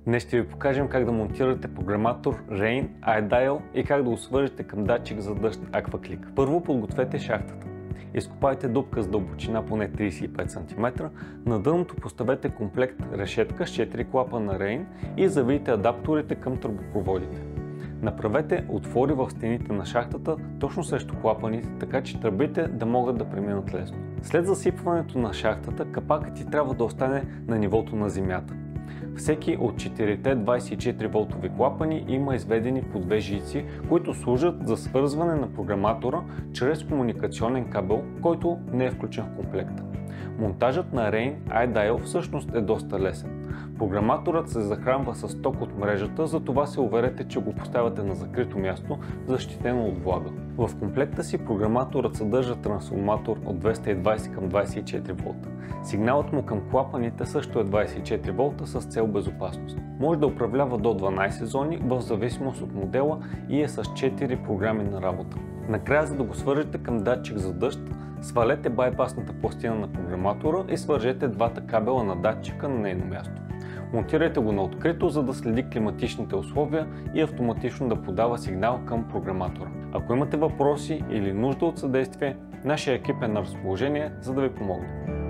Днес ще ви покажем как да монтирате програматор Rain iDial и как да го свържете към датчик за дъжд Aquaclick. Първо подгответе шахтата. Изкопайте дупка с дълбочина поне 35 см. На дъното поставете комплект решетка с 4 клапана Rain и завийте адапторите към тръбопроводите. Направете отвори в стените на шахтата точно срещу клапаните, така че тръбите да могат да преминат лесно. След засипването на шахтата, капакът ти трябва да остане на нивото на земята. Всеки от 4-те 24 волтови клапани има изведени по две жици, които служат за свързване на програматора чрез комуникационен кабел, който не е включен в комплекта. Монтажът на Rain iDial всъщност е доста лесен. Програматорът се захранва с ток от мрежата, затова се уверете, че го поставяте на закрито място, защитено от влага. В комплекта си програматорът съдържа трансформатор от 220 към 24 волта. Сигналът му към клапаните също е 24 волта с цел безопасност. Може да управлява до 12 зони в зависимост от модела и е с 4 програми на работа. Накрая, за да го свържете към датчик за дъжд, свалете байпасната пластина на програматора и свържете двата кабела на датчика на нейно място. Монтирайте го на открито, за да следи климатичните условия и автоматично да подава сигнал към програматора. Ако имате въпроси или нужда от съдействие, нашия екип е на разположение, за да ви помогне.